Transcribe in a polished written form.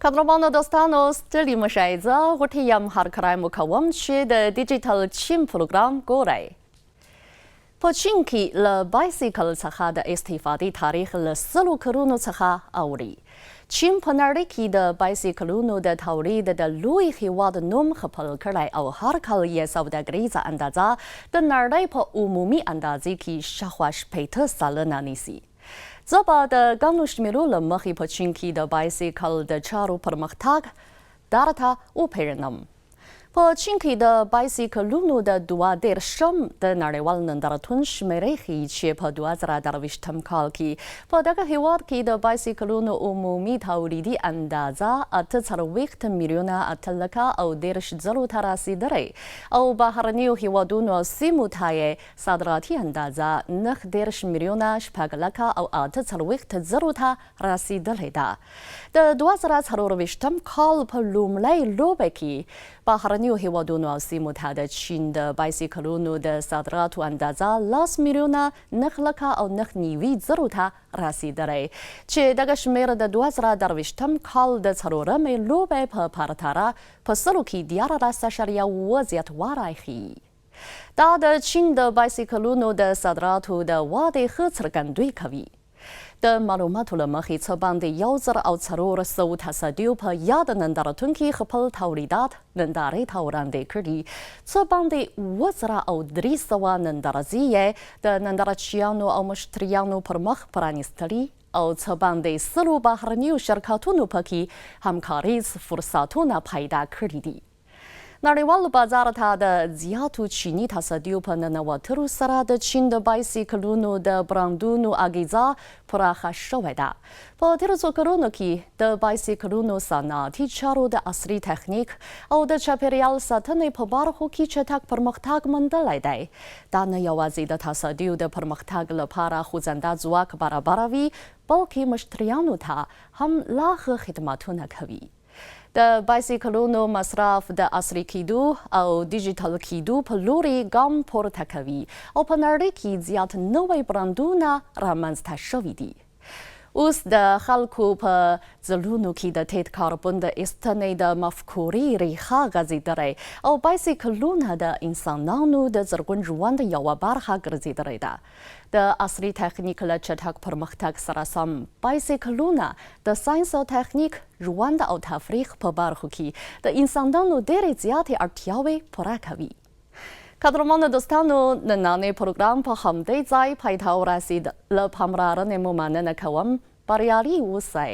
قدرمانو دوستانو ستړي مشئ زه غوټې یم هر کلی مو کوم چې د ډیجیټل چین پروګرام ګورئ. په چین کې له بایسکل څخه د استفادې تاریخ له 100 کلونو څخه اوري. چین په نړۍ کې د بایسکلونو د تولید د لوی هېواد نوم خپل کړی او هر کال یې سوداګریزه اندازه د نړۍ په عمومي اندازې کې شاوخوا 80 سلنه نیسي. زه به د ګڼو شمېرو له مخې په چین کې د بایسکل د چارو پرمختګ درته وپېژنم. په چین کې د بایسکلونو د 22 د نړیوال نندارتون شمېرې ښیي چې په 2023 کال کې په دغه هېواد کې د بایسکلونو عمومي تولیدي اندازه 48 میلیونه 813 ته رسیدلی او بهرنیو هېوادونو سیمو ته یې صادراتي اندازه 19 میلیونه 440 ته رسیدلی ده. د 2024 کال په لومړۍ لوبه کې بهرنیو هېوادونو او سیمو ته د چین د بایسکلونو د صادراتو اندازه 10 میلیونه 990 ته رسیدلی چې دغه شمېر د 2023 کال د څلورمې لوبې په پرتله په سلو کې 14.7 زیاتوالی ښیي. دا د چین د بایسکلونو د صادراتو د ودې ښه څرګندوی کوي. د معلوماتو له مخې څه باندې 1400 تصدیو په یاد نندارتون کې خپل تولیدات نندارې ته وړاندې کړي، څه باندې 300 نندارځي یې د نندارچیانو او مشتریانو پر مخ پرانیستلي او څه باندې 100 بهرنیو شرکتونو پکې همکاریز فرصتونه پیدا کړي دي. نړیوال بازار ته د زیاتو چینی تصدیو په ننوتلو سره د چین د بایسکلونو د برانډونو اغیزه پراخه شوې ده. په تېرو څو کلونو کې د بایسکلونو صنعتي چارو د عصري تخنیک او د چاپیریال ساتنې په برخو کې چټک پرمختګ موندلی دی. دا نه یوازې د تصدیو د پرمختګ لپاره خوځنده ځواک برابروي، بلکې مشتریانو ته هم لا ښه خدمتونه کوي. د بایسکلونو مصرف د عصري کېدو او ډیجیټل کېدو په لوري ګام پورته کوي او په نړۍ کې زیات نوي برانډونه رامنځته شوي دي. اوس د خلکو په زړونو کې د تیت کاربن د ایستنې د مفکورې ریښه غځېدلی او بایسکلونه د انسانانو د زرګون ژوند یوه برخه ګرځېدلی ده. د عصري تخنیک له چټک پرمختګ سره سم بایسکلونه د ساینس او تخنیک، ژوند او تفریح په برخو کې د انسانانو ډېرې زیاتې اړتیاوې پوره کوي. قدرمانو دوستانو، نننی پروګرام په همدې ځای پای ته ورسید. له پاملرنې مو مننه کوم. بریالي اوسئ.